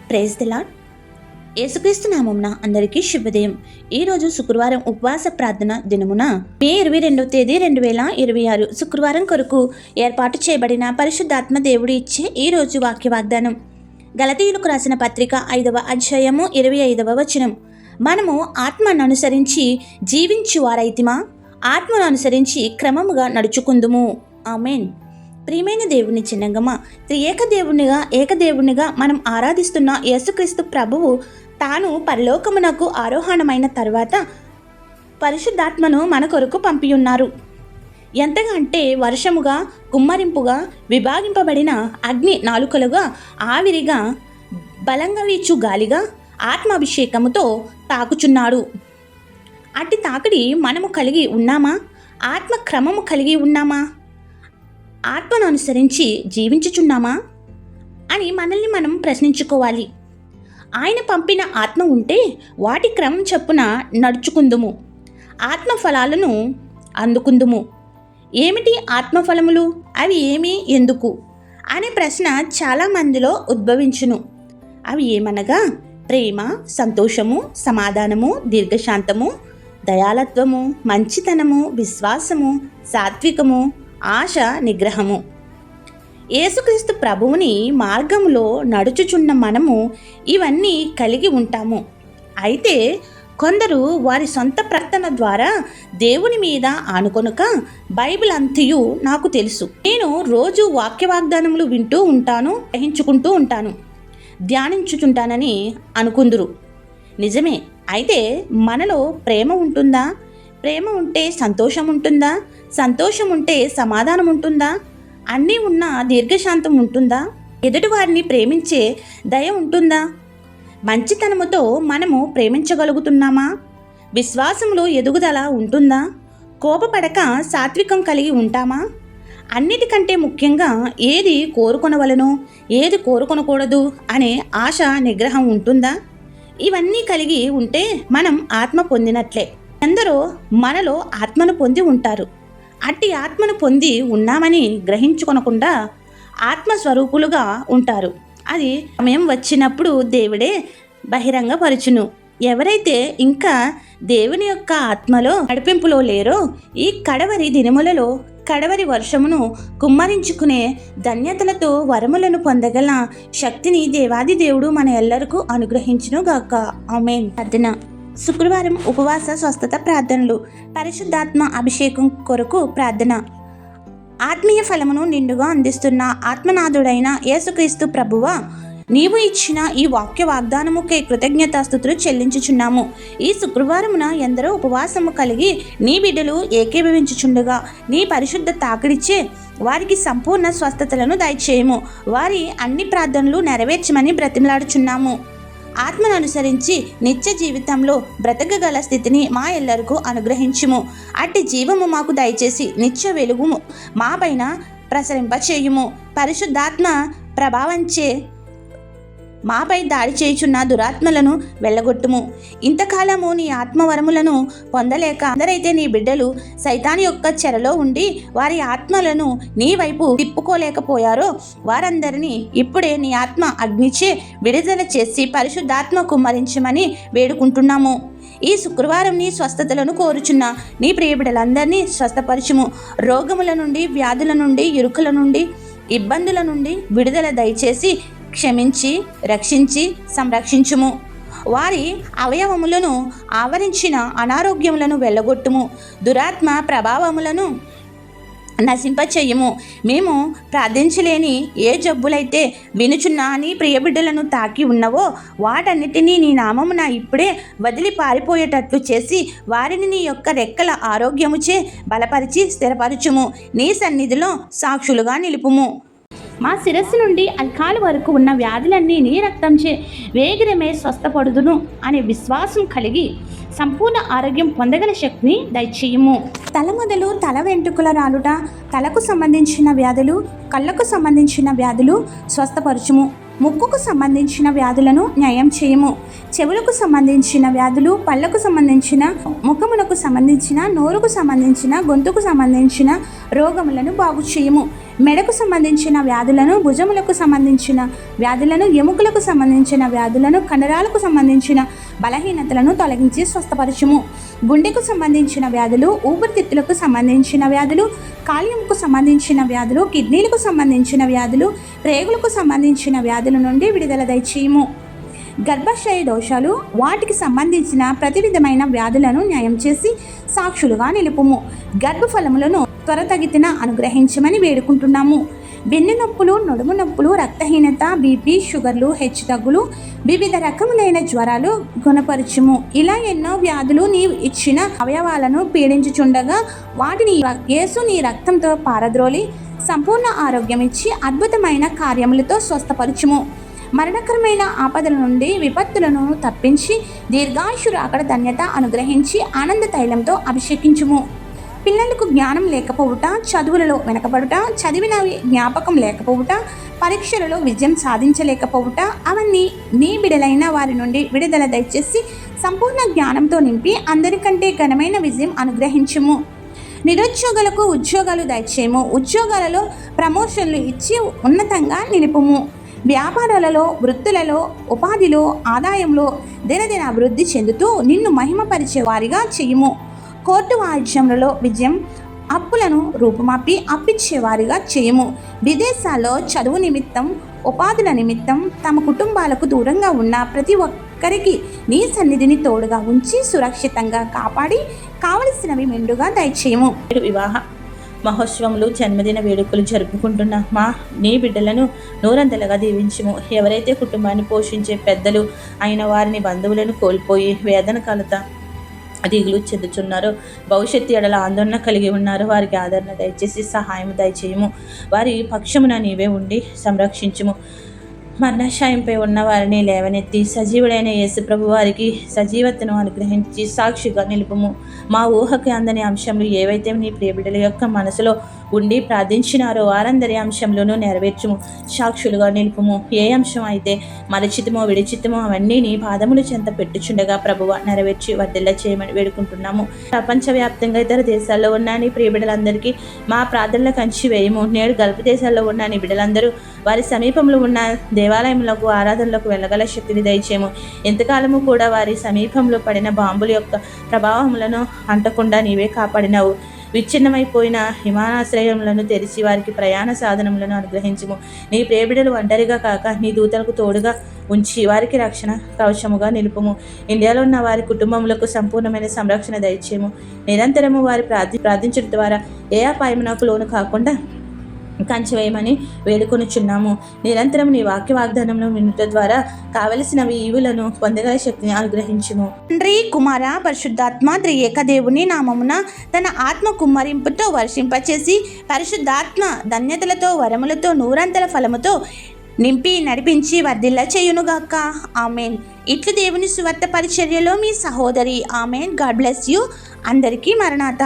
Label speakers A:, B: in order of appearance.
A: Praise the lord. యేసుక్రీస్తు నామమున అందరికీ శుభోదయం. ఈరోజు శుక్రవారం ఉపవాస ప్రార్థన దినమున మే 22వ తేదీ 2026 శుక్రవారం కొరకు ఏర్పాటు చేయబడిన పరిశుద్ధాత్మ దేవుడు ఇచ్చే ఈరోజు వాక్య వాగ్దానం గలతీయులకు రాసిన పత్రిక 5వ అధ్యాయము 25వ వచనం. మనము ఆత్మను అనుసరించి జీవించువారైతిమా, ఆత్మను అనుసరించి క్రమముగా నడుచుకుందుము. ఆమేన్. ప్రియమైన దేవుని చిన్నంగమ, ఏకదేవునిగా మనం ఆరాధిస్తున్న యేసుక్రీస్తు ప్రభువు తాను పరలోకమునకు ఆరోహణమైన తర్వాత పరిశుద్ధాత్మను మన కొరకు పంపియున్నారు. ఎంతగా అంటే వర్షముగా, కుమ్మరింపుగా, విభాగింపబడిన అగ్ని నాలుకలుగా, ఆవిరిగా, బలంగా వీచు గాలిగా, ఆత్మాభిషేకముతో తాకుచున్నాడు. అట్టి తాకిడి మనము కలిగి ఉన్నామా? ఆత్మ క్రమము కలిగి ఉన్నామా? ఆత్మను అనుసరించి జీవించుచున్నామా అని మనల్ని మనం ప్రశ్నించుకోవాలి. ఆయన పంపిన ఆత్మ ఉంటే వాటి క్రమం చొప్పున నడుచుకుందుము, ఆత్మ ఫలాలను అందుకుందుము. ఏమిటి ఆత్మఫలములు? అవి ఏమి, ఎందుకు అనే ప్రశ్న చాలామందిలో ఉద్భవించును. అవి ఏమనగా ప్రేమ, సంతోషము, సమాధానము, దీర్ఘశాంతము, దయాళత్వము, మంచితనము, విశ్వాసము, సాత్వికము, ఆశ, నిగ్రహము. యేసుక్రీస్తు ప్రభువుని మార్గంలో నడుచుచున్న మనము ఇవన్నీ కలిగి ఉంటాము. అయితే కొందరు వారి సొంత ప్రవర్తన ద్వారా దేవుని మీద ఆనుకొనుక బైబిల్ అంతయు నాకు తెలుసు, నేను రోజు వాక్య వాగ్దానములు వింటూ ఉంటాను, గ్రహించుకుంటూ ఉంటాను, ధ్యానించుచుంటానని అనుకుందురు. నిజమే. అయితే మనలో ప్రేమ ఉంటుందా? ప్రేమ ఉంటే సంతోషం ఉంటుందా? సంతోషం ఉంటే సమాధానం ఉంటుందా? అన్నీ ఉన్న దీర్ఘశాంతం ఉంటుందా? ఎదుటివారిని ప్రేమించే దయ ఉంటుందా? మంచితనముతో మనము ప్రేమించగలుగుతున్నామా? విశ్వాసంలో ఎదుగుదల ఉంటుందా? కోపపడక సాత్వికం కలిగి ఉంటామా? అన్నిటికంటే ముఖ్యంగా ఏది కోరుకొనవలనో, ఏది కోరుకొనకూడదు అనే ఆశ, నిగ్రహం ఉంటుందా? ఇవన్నీ కలిగి ఉంటే మనం ఆత్మ పొందినట్లే. ఎందరో మనలో ఆత్మను పొంది ఉంటారు. అట్టి ఆత్మను పొంది ఉన్నామని గ్రహించుకొనకుండా ఆత్మస్వరూపులుగా ఉంటారు. అది సమయం వచ్చినప్పుడు దేవుడే బహిరంగపరచును. ఎవరైతే ఇంకా దేవుని యొక్క ఆత్మలో నడిపింపులో లేరో ఈ కడవరి దినములలో కడవరి వర్షమును కుమ్మరించుకునే ధన్యతలతో వరములను పొందగల శక్తిని దేవాది దేవుడు మన ఎల్లరికూ అనుగ్రహించును గాక. ఆమేన్. ప్రార్థన. శుక్రవారం ఉపవాస స్వస్థత ప్రార్థనలు. పరిశుద్ధాత్మ అభిషేకం కొరకు ప్రార్థన. ఆత్మీయ ఫలమును నిండుగా అందిస్తున్న ఆత్మనాథుడైన యేసుక్రీస్తు ప్రభువా, నీవు ఇచ్చిన ఈ వాక్య వాగ్దానముకై కృతజ్ఞతాస్తుతులు చెల్లించుచున్నాము. ఈ శుక్రవారమున ఎందరో ఉపవాసము కలిగి నీ బిడ్డలు ఏకీభవించుచుండగా నీ పరిశుద్ధ తాకిడిచ్చే వారికి సంపూర్ణ స్వస్థతలను దయచేయము. వారి అన్ని ప్రార్థనలు నెరవేర్చమని బ్రతిమలాడుచున్నాము. ఆత్మను అనుసరించి నిత్య జీవితంలో బ్రతకగల స్థితిని మా ఎల్లరికూ అనుగ్రహించుము. అట్టి జీవము మాకు దయచేసి నిత్య వెలుగుము మా పైన ప్రసరింపచేయుము. పరిశుద్ధాత్మ ప్రభావంచే మాపై దాడి చేయుచున్న దురాత్మలను వెళ్ళగొట్టుము. ఇంతకాలము నీ ఆత్మవరములను పొందలేక అందరైతే నీ బిడ్డలు సైతాను యొక్క చెరలో ఉండి వారి ఆత్మలను నీ వైపు తిప్పుకోలేకపోయారో వారందరినీ ఇప్పుడే నీ ఆత్మ అగ్నిచే విడుదల చేసి పరిశుద్ధాత్మ కుమ్మరించమని వేడుకుంటున్నాము. ఈ శుక్రవారం నీ స్వస్థతలను కోరుచున్న నీ ప్రియ బిడ్డలందరినీ స్వస్థపరచుము. రోగముల నుండి, వ్యాధుల నుండి, ఇరుకుల నుండి, ఇబ్బందుల నుండి విడుదల దయచేసి క్షమించి, రక్షించి, సంరక్షించుము. వారి అవయవములను ఆవరించిన అనారోగ్యములను వెళ్ళగొట్టుము. దురాత్మ ప్రభావములను నశింపచేయము. మేము ప్రార్థించలేని ఏ జబ్బులైతే వినుచున్నా నీ ప్రియబిడ్డలను తాకి ఉన్నవో వాటన్నిటినీ నీ నామమున ఇప్పుడే వదిలి పారిపోయేటట్లు చేసి వారిని నీ యొక్క రెక్కల ఆరోగ్యముచే బలపరిచి స్థిరపరచుము. నీ సన్నిధిలో సాక్షులుగా నిలుపుము. మా శిరస్సు నుండి అల్కాల వరకు ఉన్న వ్యాధులన్నీ నీ రక్తంచే వేగిరమే స్వస్థపడుదును అనే విశ్వాసం కలిగి సంపూర్ణ ఆరోగ్యం పొందగల శక్తిని దయచేయము. తల మొదలు తల వెంట్రుకల రాలుట, తలకు సంబంధించిన వ్యాధులు, కళ్ళకు సంబంధించిన వ్యాధులు స్వస్థపరచుము. ముక్కుకు సంబంధించిన వ్యాధులను న్యాయం చేయము. చెవులకు సంబంధించిన వ్యాధులు, పళ్ళకు సంబంధించిన, ముఖమునకు సంబంధించిన, నోరుకు సంబంధించిన, గొంతుకు సంబంధించిన రోగములను బాగు చేయము. మెడకు సంబంధించిన వ్యాధులను, భుజములకు సంబంధించిన వ్యాధులను, ఎముకలకు సంబంధించిన వ్యాధులను, కండరాలకు సంబంధించిన బలహీనతలను తొలగించి స్వస్థపరచుము. గుండెకు సంబంధించిన వ్యాధులు, ఊపిరితిత్తులకు సంబంధించిన వ్యాధులు, కాలేయంకు సంబంధించిన వ్యాధులు, కిడ్నీలకు సంబంధించిన వ్యాధులు, ప్రేగులకు సంబంధించిన వ్యాధుల నుండి విడుదల దయచేయము. గర్భాశయ దోషాలు, వాటికి సంబంధించిన ప్రతి విధమైన వ్యాధులను న్యాయం చేసి సాక్షులుగా నిలుపుము. గర్భఫలములను త్వరతగితిన అనుగ్రహించమని వేడుకుంటున్నాము. వెన్ను నొప్పులు, నడుము నొప్పులు, రక్తహీనత, బీపీ, షుగర్లు, హెచ్చుతగ్గులు, వివిధ రకములైన జ్వరాలు గుణపరచుము. ఇలా ఎన్నో వ్యాధులు నీవు ఇచ్చిన అవయవాలను పీడించుచుండగా వాటిని యేసు నీ రక్తంతో పారద్రోలి సంపూర్ణ ఆరోగ్యం ఇచ్చి అద్భుతమైన కార్యములతో స్వస్థపరచుము. మరణకరమైన ఆపదల నుండి, విపత్తులను తప్పించి దీర్ఘాయుషు రాకడ ధన్యత అనుగ్రహించి ఆనంద తైలంతో అభిషేకించుము. పిల్లలకు జ్ఞానం లేకపోవుట, చదువులలో వెనకబడుట, చదివినవి జ్ఞాపకం లేకపోవుట, పరీక్షలలో విజయం సాధించలేకపోవుట, అవన్నీ నీ బిడలైన వారి నుండి విడుదల దయచేసి సంపూర్ణ జ్ఞానంతో నింపి అందరికంటే ఘనమైన విజయం అనుగ్రహించుము. నిరుద్యోగులకు ఉద్యోగాలు దయచేయము. ఉద్యోగాలలో ప్రమోషన్లు ఇచ్చి ఉన్నతంగా నిలుపుము. వ్యాపారాలలో, వృత్తులలో, ఉపాధిలో, ఆదాయంలో దినదిన అభివృద్ధి చెందుతూ నిన్ను మహిమపరిచే వారిగా చెయ్యము. కోర్టు వాయిద్యములలో విజయం, అప్పులను రూపుమాపి అప్పిచ్చేవారిగా చేయము. విదేశాల్లో చదువు నిమిత్తం, ఉపాధుల నిమిత్తం తమ కుటుంబాలకు దూరంగా ఉన్న ప్రతి ఒక్కరికి నీ సన్నిధిని తోడుగా ఉంచి సురక్షితంగా కాపాడి కావలసినవి మెండుగా దయచేయము. వివాహ మహోత్సవములు, జన్మదిన వేడుకలు జరుపుకుంటున్న నీ బిడ్డలను నూరంతలుగా దీవించుము. ఎవరైతే కుటుంబాన్ని పోషించే పెద్దలు అయిన వారిని, బంధువులను కోల్పోయి వేదన కలత దిగులు చెందుతున్నారో, భవిష్యత్తు ఎడల ఆందోళన కలిగి ఉన్నారో వారికి ఆదరణ దయచేసి సహాయం దయచేయము. వారి పక్షమున నీవే ఉండి సంరక్షించుము. మరణాశయంపై ఉన్న వారిని లేవనెత్తి సజీవుడైన యేసుప్రభు వారికి సజీవతను అనుగ్రహించి సాక్షిగా నిలుపుము. మా ఊహకి అందని అంశంలు ఏవైతే నీ ప్రియబిడ్డల యొక్క మనసులో ఉండి ప్రార్థించినారో వారందరి అంశంలోనూ నెరవేర్చుము. సాక్షులుగా నిలుపుము. ఏ అంశం అయితే మరచితమో విడిచితమో అవన్నీ నీ పాదములు చెంత పెట్టుచుండగా ప్రభువ నెరవేర్చి వర్ధిల్ల చేయమని వేడుకుంటున్నాము. ప్రపంచవ్యాప్తంగా ఇతర దేశాల్లో ఉన్న నీ ప్రియబిడ్డలందరికీ మా ప్రార్థనల కంచి వేయము. నేడు గల్ఫ్ దేశాల్లో ఉన్న నీ బిడ్డలందరూ వారి సమీపంలో ఉన్న దేవాలయములకు, ఆరాధనలకు వెళ్ళగల శక్తిని దయచేయము. ఎంతకాలము కూడా వారి సమీపంలో పడిన బాంబుల యొక్క ప్రభావములను అంటకుండా నీవే కాపాడినావు. విచ్ఛిన్నమైపోయిన విమానాశ్రయములను తెరిచి వారికి ప్రయాణ సాధనములను అనుగ్రహించుము. నీ ప్రియబిడ్డలు ఒంటరిగా కాక నీ దూతలకు తోడుగా ఉంచి వారికి రక్షణ కవచముగా నిలుపుము. ఇండియాలో ఉన్న వారి కుటుంబములకు సంపూర్ణమైన సంరక్షణ దయచేయము. నిరంతరము వారి ప్రార్థించడం ద్వారా ఏ అపాయమునకు లోను కాకుండా కంచివేయమని వేడుకొనుచున్నాము. నిరంతరం నీ వాక్య వాగ్దానంలో వినుట ద్వారా కావలసినవి ఈవులను పొందగల శక్తిని అనుగ్రహించుము. తండ్రి, కుమార, పరిశుద్ధాత్మ త్రియేక దేవుని నామమున తన ఆత్మ కుమ్మరింపుతో వర్షింపచేసి పరిశుద్ధాత్మ ధన్యతలతో, వరములతో, నూరంతల ఫలముతో నింపి నడిపించి వర్ధిల్ల చేయునుగాక. ఆమెన్. ఇట్లు దేవుని సువార్త పరిచర్యలో మీ సహోదరి. ఆమెన్. God bless you. అందరికీ మరణాత.